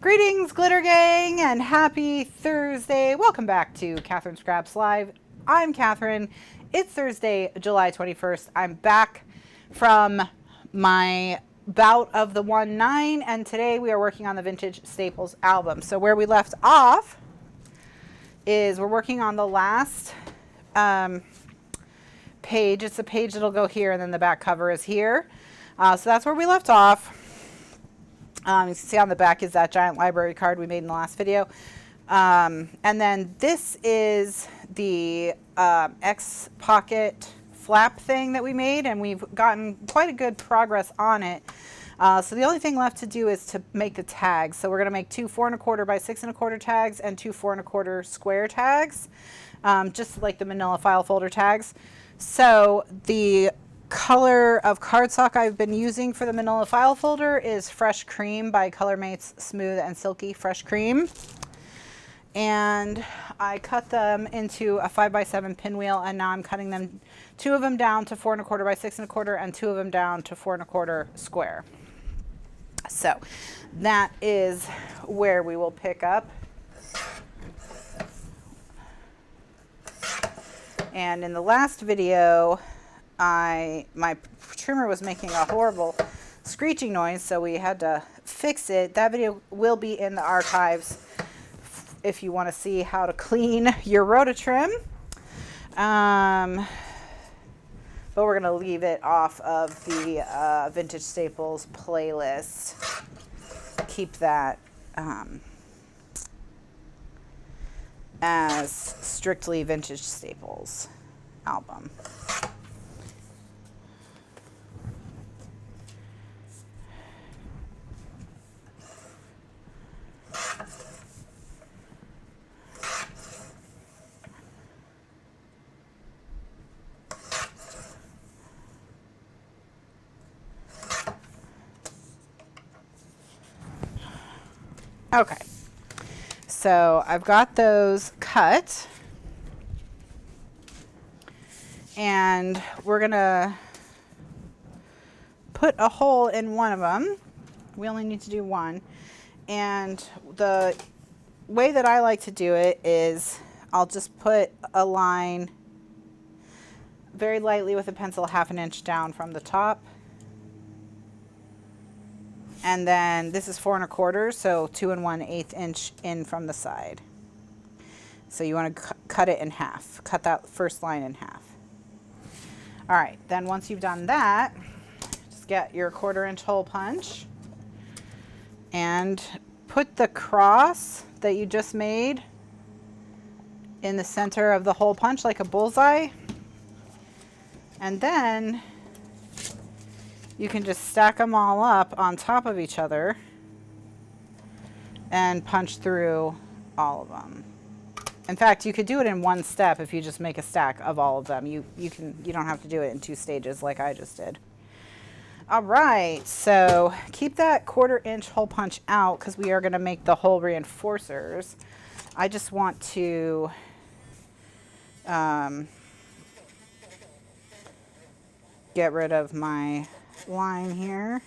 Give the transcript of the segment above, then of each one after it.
Greetings, Glitter Gang, and happy Thursday. Welcome back to Kathryn Scraps Live. I'm Kathryn. It's Thursday, July 21st. I'm back from my bout of the 1/9, and today we are working on the Vintage Staples album. So where we left off is we're working on the last page. It's the page that'll go here, and then the back cover is here. So that's where we left off. You can see on the back is that giant library card we made in the last video. And then this is the X pocket flap thing that we made, and we've gotten quite a good progress on it. So the only thing left to do is to make the tags. So we're going to make two 4 1/4 by 6 1/4 tags and two 4 1/4 square tags, just like the manila file folder tags. So the color of cardstock I've been using for the manila file folder is Fresh Cream by Colormate's Smooth and Silky Fresh Cream. And I cut them into a 5x7 pinwheel, and now I'm cutting them, two of them down to 4 1/4 by 6 1/4 and two of them down to 4 1/4 square. So that is where we will pick up. And in the last video, my trimmer was making a horrible screeching noise, so we had to fix it. That video will be in the archives if you want to see how to clean your rototrim. But we're going to leave it off of the Vintage Staples playlist. Keep that as strictly Vintage Staples album. Okay, so I've got those cut, and we're gonna put a hole in one of them. We only need to do one, and the way that I like to do it is I'll just put a line very lightly with a pencil 1/2 inch down from the top. And then this is 4 1/4, so 2 1/8 inch in from the side. So you want to cut it in half. Cut that first line in half. All right, then once you've done that, just get your 1/4 inch hole punch and put the cross that you just made in the center of the hole punch like a bullseye. And then you can just stack them all up on top of each other and punch through all of them. In fact, you could do it in one step if you just make a stack of all of them. You don't have to do it in 2 stages like I just did. All right, so keep that 1/4 inch hole punch out because we are going to make the hole reinforcers. I just want to get rid of my line here.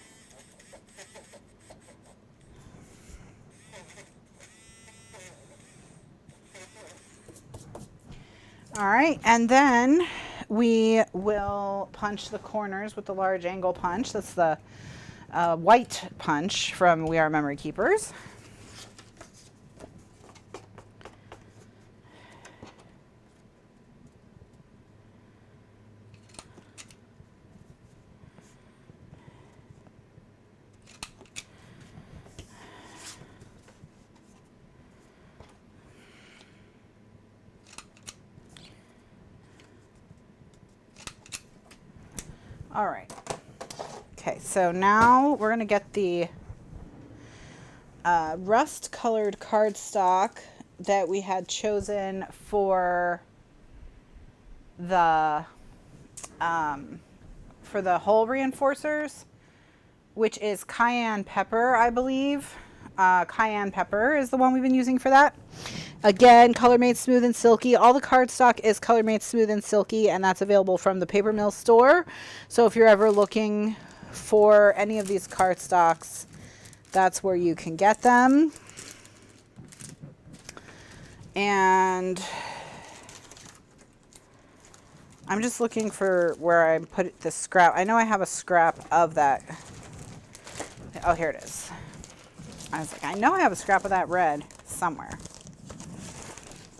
All right, and then we will punch the corners with the large angle punch. That's the white punch from We Are Memory Keepers. All right. Okay, so now we're going to get the rust-colored cardstock that we had chosen for the hole reinforcers, which is cayenne pepper, I believe. Cayenne pepper is the one we've been using for that. Again, Colormate Smooth and Silky. All the cardstock is Colormate Smooth and Silky, and that's available from the Paper Mill store. So if you're ever looking for any of these cardstocks, that's where you can get them. And I'm just looking for where I put the scrap. I know I have a scrap of that. Oh, here it is. I was like, I know I have a scrap of that red somewhere.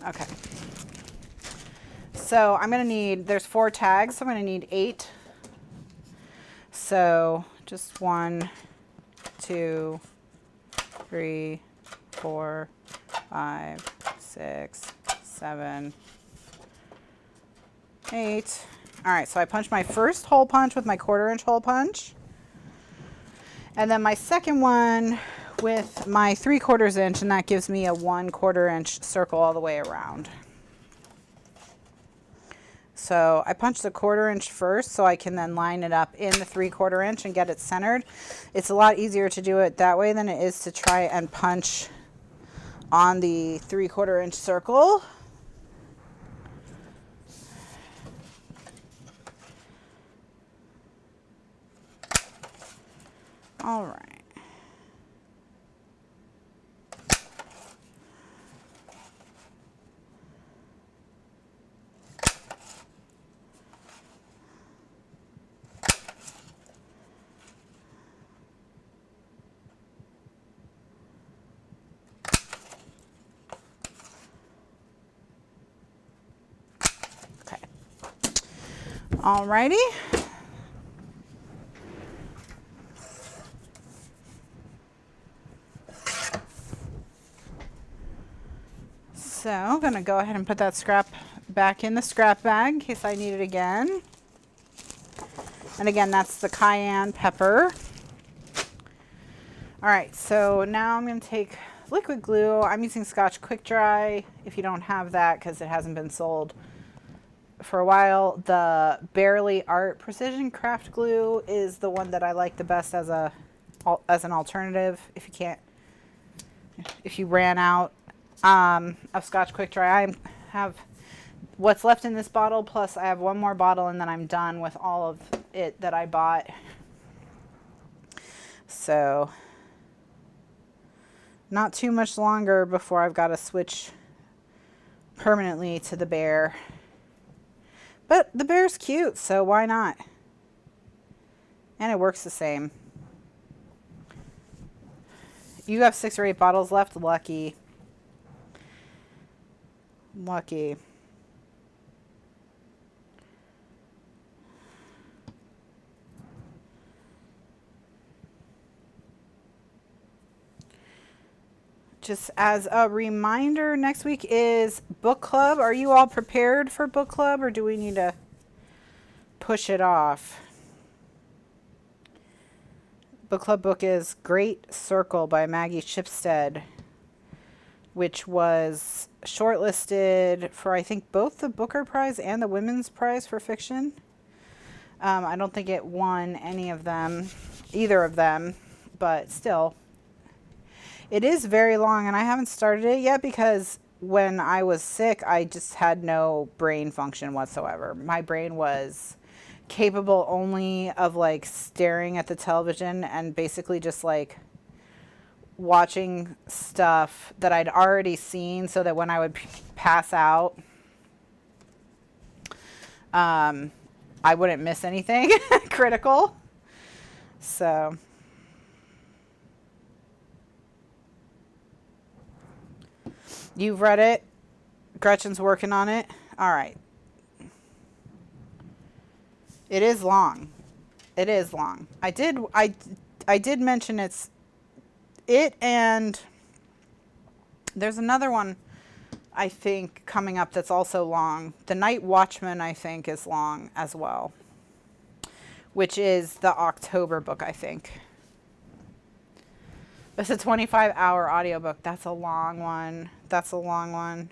Okay. So I'm going to need, there's 4 tags, so I'm going to need 8. So just 1, 2, 3, 4, 5, 6, 7, 8. All right, so I punched my first hole punch with my 1/4 inch hole punch. And then my second one with my 3/4 inch, and that gives me a 1/4 inch circle all the way around. So I punched the 1/4 inch first so I can then line it up in the 3/4 inch and get it centered. It's a lot easier to do it that way than it is to try and punch on the 3/4 inch circle. All right. Alrighty. So I'm going to go ahead and put that scrap back in the scrap bag in case I need it again. And again, that's the cayenne pepper. All right, so now I'm going to take liquid glue. I'm using Scotch Quick Dry if you don't have that because it hasn't been sold for a while. The Barely Art Precision Craft Glue is the one that I like the best as an alternative if you ran out of Scotch Quick Dry. I have what's left in this bottle, plus I have one more bottle, and then I'm done with all of it that I bought. So not too much longer before I've got to switch permanently to the bear. But the bear's cute, so why not? And it works the same. You have 6 or 8 bottles left. Lucky. Lucky. Just as a reminder, next week is book club. Are you all prepared for book club, or do we need to push it off? Book club book is Great Circle by Maggie Shipstead, which was shortlisted for, I think, both the Booker Prize and the Women's Prize for Fiction. I don't think it won either of them, but still. It is very long, and I haven't started it yet because when I was sick, I just had no brain function whatsoever. My brain was capable only of like staring at the television and basically just like watching stuff that I'd already seen so that when I would pass out, I wouldn't miss anything critical. So you've read it. Gretchen's working on it. All right. It is long. It is long. I did mention it, and there's another one I think coming up that's also long. The Night Watchman, I think, is long as well, which is the October book, I think. It's a 25-hour audiobook. That's a long one. That's a long one.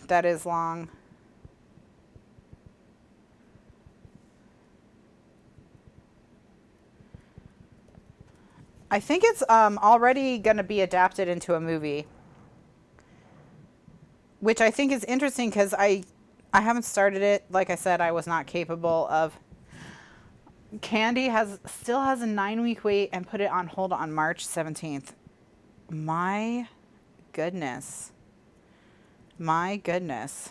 That is long. I think it's already going to be adapted into a movie, which I think is interesting because I haven't started it. Like I said, I was not capable of. Candy still has a 9-week wait and put it on hold on March 17th. My goodness. My goodness.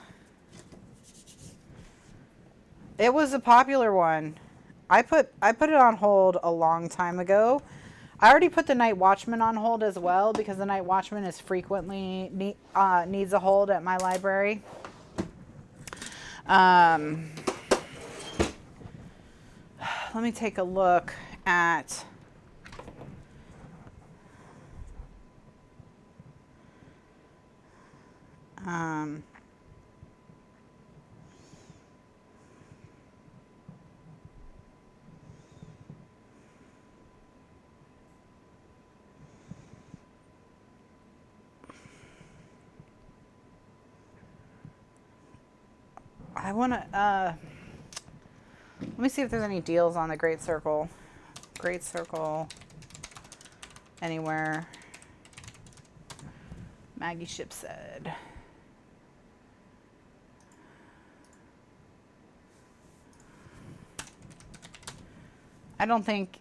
It was a popular one. I put it on hold a long time ago. I already put the Night Watchman on hold as well because the Night Watchman is frequently needs a hold at my library. Let me take a look at I want to let me see if there's any deals on the Great Circle. Great Circle anywhere. Maggie Ship said. I don't think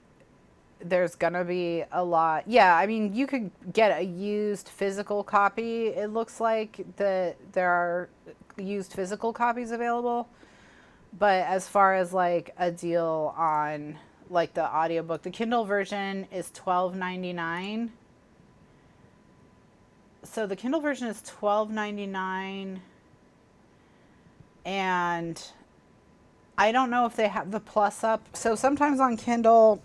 there's gonna be a lot. Yeah, I mean, you could get a used physical copy. It looks like there are used physical copies available. But as far as like a deal on like the audiobook, the Kindle version is $12.99. So the Kindle version is $12.99, and I don't know if they have the plus up. So sometimes on Kindle,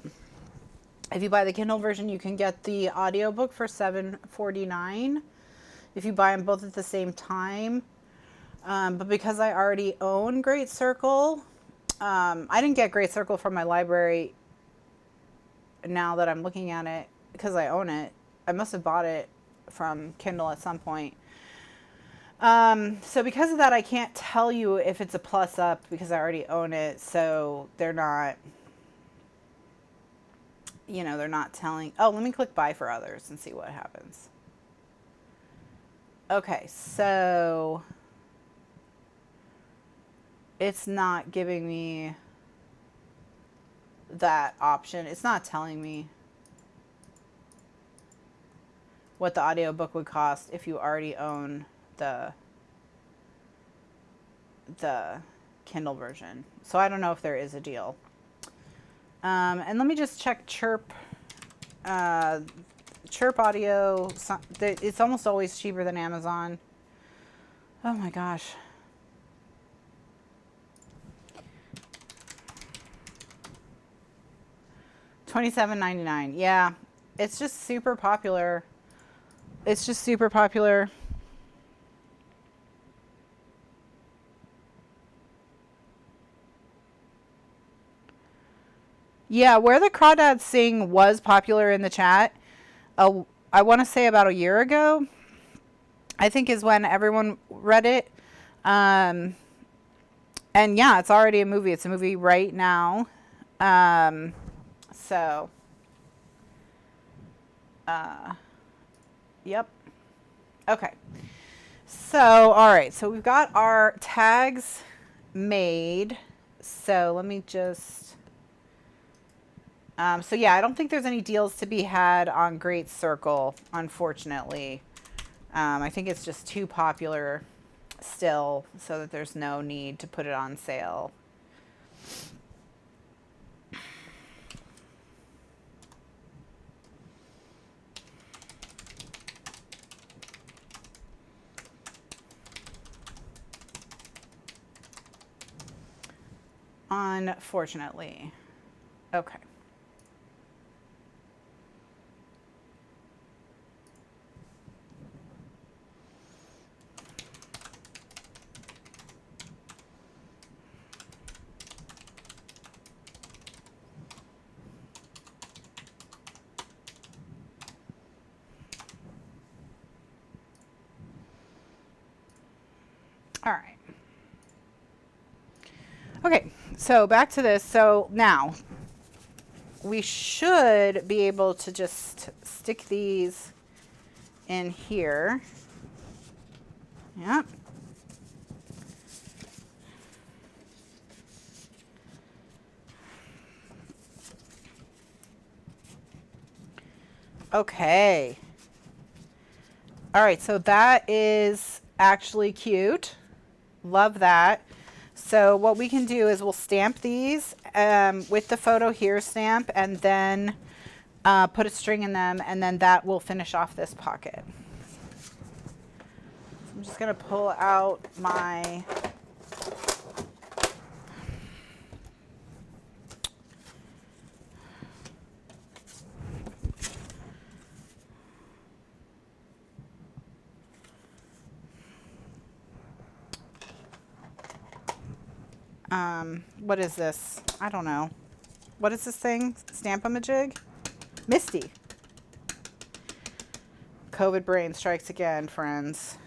if you buy the Kindle version, you can get the audiobook for $7.49 if you buy them both at the same time. But because I already own Great Circle, I didn't get Great Circle from my library. Now that I'm looking at it, because I own it, I must have bought it from Kindle at some point. So because of that, I can't tell you if it's a plus up because I already own it. So they're not, they're not telling. Oh, let me click buy for others and see what happens. Okay, so it's not giving me that option. It's not telling me what the audiobook would cost if you already own the Kindle version. So I don't know if there is a deal. And let me just check Chirp. Chirp Audio, it's almost always cheaper than Amazon. Oh my gosh. $27.99. Yeah, it's just super popular. It's just super popular. Yeah, Where the Crawdads Sing was popular in the chat. I want to say about a year ago, I think is when everyone read it. And yeah, it's already a movie. It's a movie right now. So, yep. Okay. So, all right. So we've got our tags made. So let me just, so yeah, I don't think there's any deals to be had on Great Circle, unfortunately. I think it's just too popular still so that there's no need to put it on sale. Unfortunately. Okay. All right. Okay, so back to this. So now we should be able to just stick these in here. Yep. Okay. All right, so that is actually cute. Love that. So what we can do is we'll stamp these with the photo here stamp, and then put a string in them, and then that will finish off this pocket. So I'm just going to pull out my what is this? I don't know. What is this thing? Stamp-a-majig? Misty. COVID brain strikes again, friends.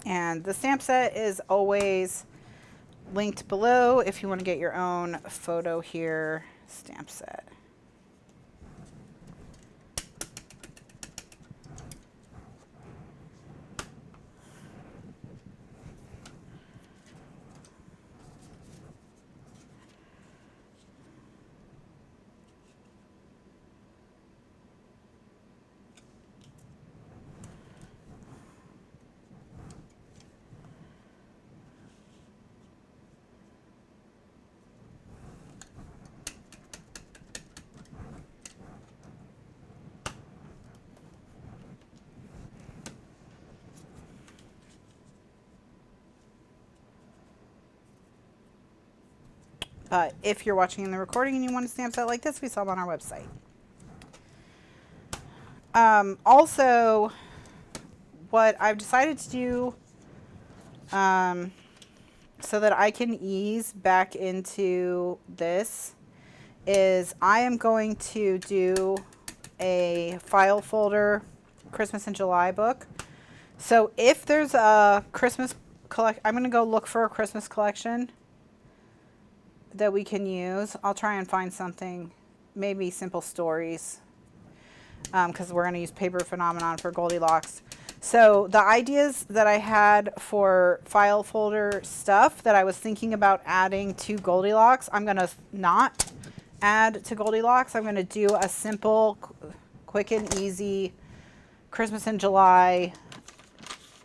And the stamp set is always linked below if you want to get your own photo here stamp set. But if you're watching in the recording and you want a stamp set like this, we sell them on our website. Also, what I've decided to do so that I can ease back into this is I am going to do a file folder Christmas in July book. So if there's a Christmas collect, I'm going to go look for a Christmas collection that we can use. I'll try and find something, maybe Simple Stories, because we're going to use Paper Phenomenon for Goldilocks. So the ideas that I had for file folder stuff that I was thinking about adding to Goldilocks, I'm going to not add to Goldilocks. I'm going to do a simple, quick and easy Christmas in July,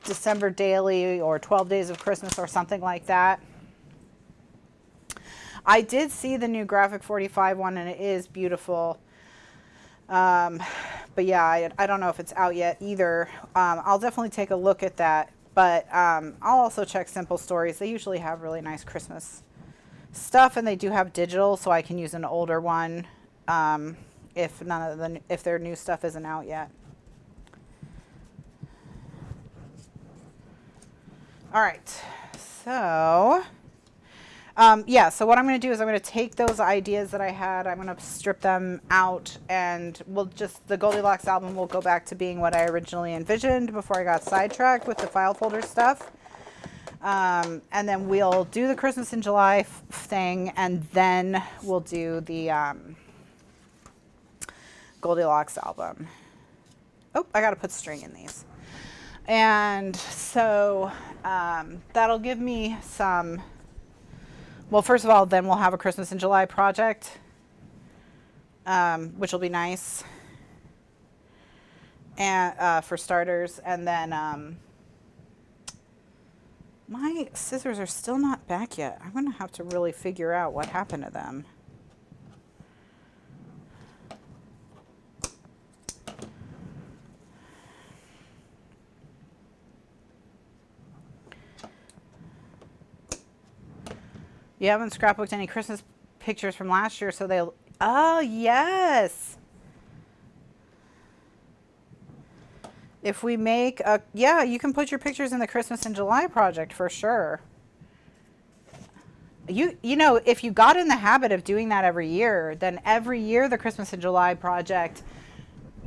December daily, or 12 days of Christmas or something like that. I did see the new Graphic 45 one, and it is beautiful. But yeah, I don't know if it's out yet either. I'll definitely take a look at that. But I'll also check Simple Stories. They usually have really nice Christmas stuff, and they do have digital, so I can use an older one if their new stuff isn't out yet. All right, so yeah, so what I'm going to do is I'm going to take those ideas that I had, I'm going to strip them out, and the Goldilocks album will go back to being what I originally envisioned before I got sidetracked with the file folder stuff. And then we'll do the Christmas in July thing, and then we'll do the Goldilocks album. Oh, I got to put string in these. And so that'll give me some... Well, first of all, then we'll have a Christmas in July project, which will be nice, and for starters. And then my scissors are still not back yet. I'm going to have to really figure out what happened to them. You haven't scrapbooked any Christmas pictures from last year, so they'll... Oh, yes. If we make a... Yeah, you can put your pictures in the Christmas in July project for sure. You know, if you got in the habit of doing that every year, then every year the Christmas in July project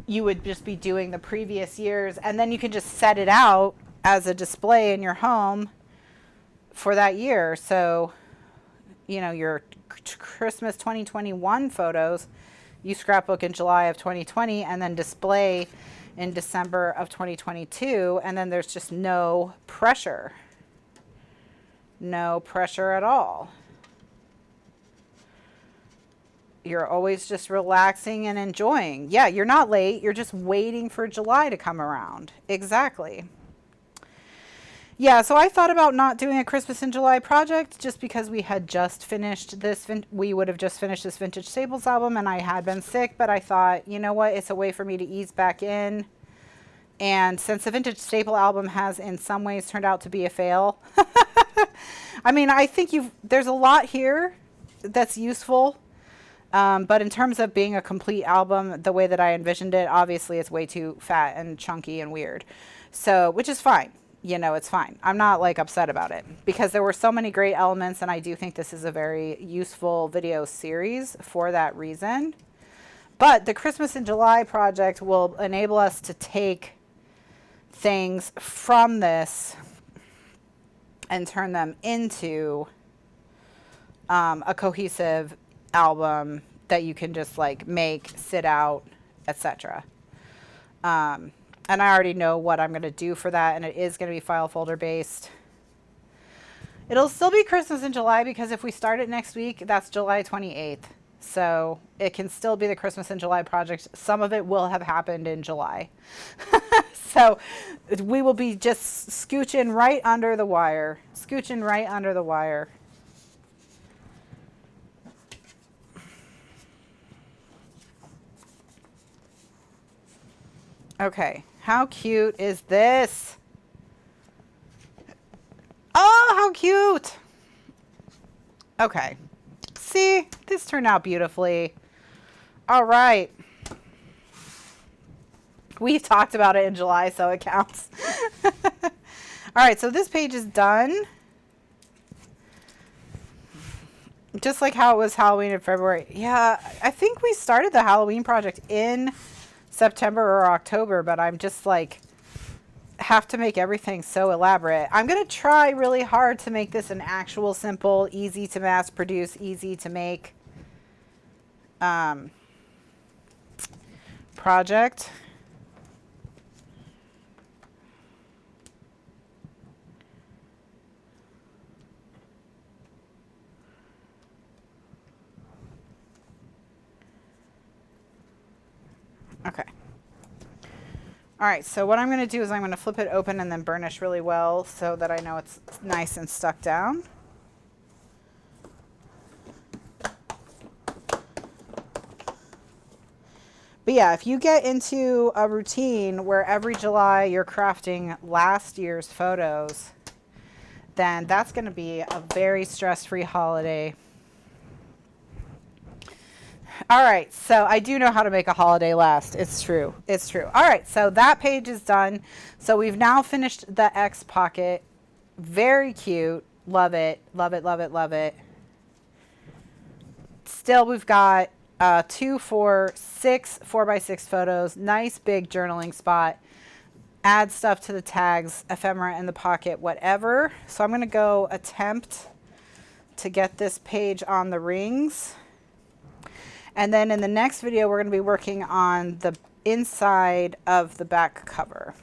you would just be doing the previous years, and then you can just set it out as a display in your home for that year. So, you know, your Christmas 2021 photos, you scrapbook in July of 2020 and then display in December of 2022, and then there's just no pressure. No pressure at all. You're always just relaxing and enjoying. Yeah, you're not late. You're just waiting for July to come around. Exactly. Yeah, so I thought about not doing a Christmas in July project just because we had just finished this. We would have just finished this Vintage Staples album, and I had been sick, but I thought, you know what? It's a way for me to ease back in. And since the Vintage Staple album has in some ways turned out to be a fail, I mean, I think there's a lot here that's useful. But in terms of being a complete album, the way that I envisioned it, obviously it's way too fat and chunky and weird. So, which is fine. You know, it's fine. I'm not like upset about it because there were so many great elements, and I do think this is a very useful video series for that reason. But the Christmas in July project will enable us to take things from this and turn them into a cohesive album that you can just like make, sit out, etc. And I already know what I'm going to do for that, and it is going to be file folder based. It'll still be Christmas in July because if we start it next week, that's July 28th. So it can still be the Christmas in July project. Some of it will have happened in July. So we will be just scooching right under the wire. Scooching right under the wire. Okay, how cute is this? Oh, how cute! Okay, see, this turned out beautifully. All right. We talked about it in July, so it counts. All right, so this page is done. Just like how it was Halloween in February. Yeah, I think we started the Halloween project in September or October, but I'm just like have to make everything so elaborate. I'm going to try really hard to make this an actual simple, easy to mass produce, easy to make project. Okay. All right, so what I'm going to do is I'm going to flip it open and then burnish really well so that I know it's nice and stuck down. But yeah, if you get into a routine where every July you're crafting last year's photos, then that's going to be a very stress-free holiday. All right, so I do know how to make a holiday last. It's true. It's true. All right, so that page is done. So we've now finished the X pocket. Very cute. Love it. Love it, love it, love it. Still, we've got 2, 4, 6 4x6 photos. Nice big journaling spot. Add stuff to the tags, ephemera in the pocket, whatever. So I'm going to go attempt to get this page on the rings. And then in the next video, we're going to be working on the inside of the back cover.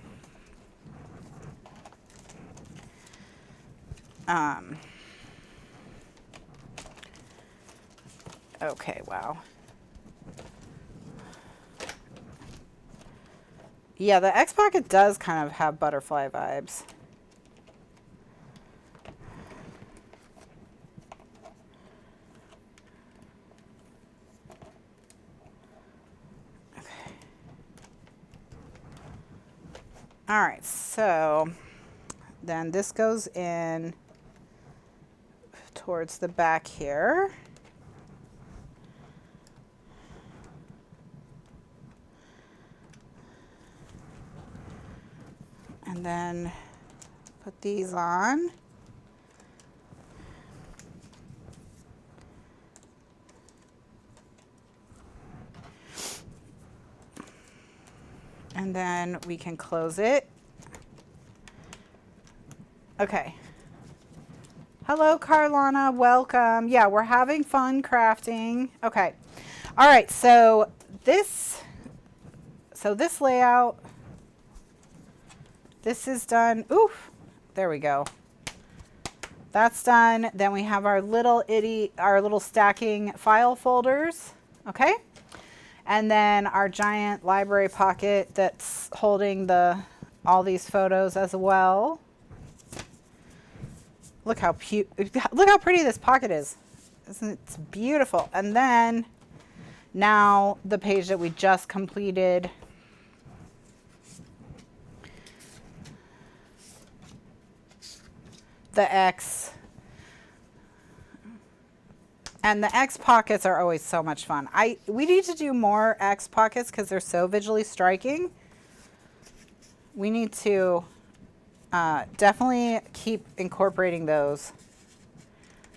Okay, wow. Yeah, the X pocket does kind of have butterfly vibes. All right, so then this goes in towards the back here. And then put these on. And then we can close it. Okay. Hello, Carlana. Welcome. Yeah, we're having fun crafting. Okay. All right. So this layout, this is done. Oof. There we go. That's done. Then we have our little stacking file folders. Okay. And then our giant library pocket that's holding all these photos as well. Look how pretty this pocket is. Isn't it beautiful? And then now the page that we just completed. The X. And the X pockets are always so much fun. We need to do more X pockets because they're so visually striking. We need to definitely keep incorporating those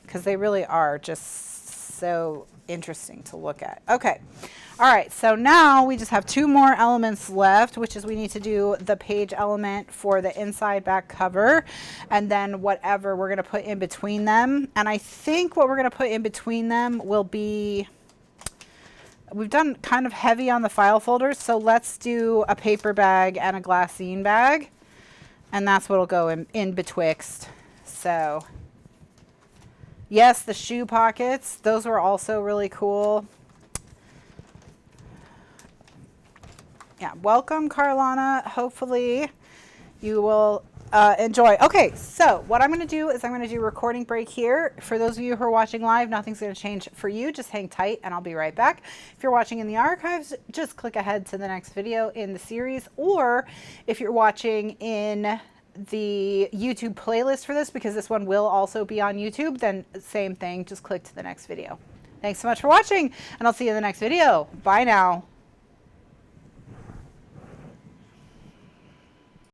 because they really are just so interesting to look at. Okay. All right. So now we just have 2 more elements left, which is we need to do the page element for the inside back cover and then whatever we're going to put in between them. And I think what we're going to put in between them will be, we've done kind of heavy on the file folders. So let's do a paper bag and a glassine bag. And that's what'll go in betwixt. So yes, the shoe pockets, those were also really cool. Yeah, welcome, Carlana. Hopefully you will enjoy. Okay, so what I'm going to do is I'm going to do a recording break here. For those of you who are watching live, nothing's going to change for you. Just hang tight and I'll be right back. If you're watching in the archives, just click ahead to the next video in the series. Or if you're watching in the YouTube playlist for this, because this one will also be on YouTube, then same thing, just click to the next video. Thanks so much for watching, and I'll see you in the next video. Bye now.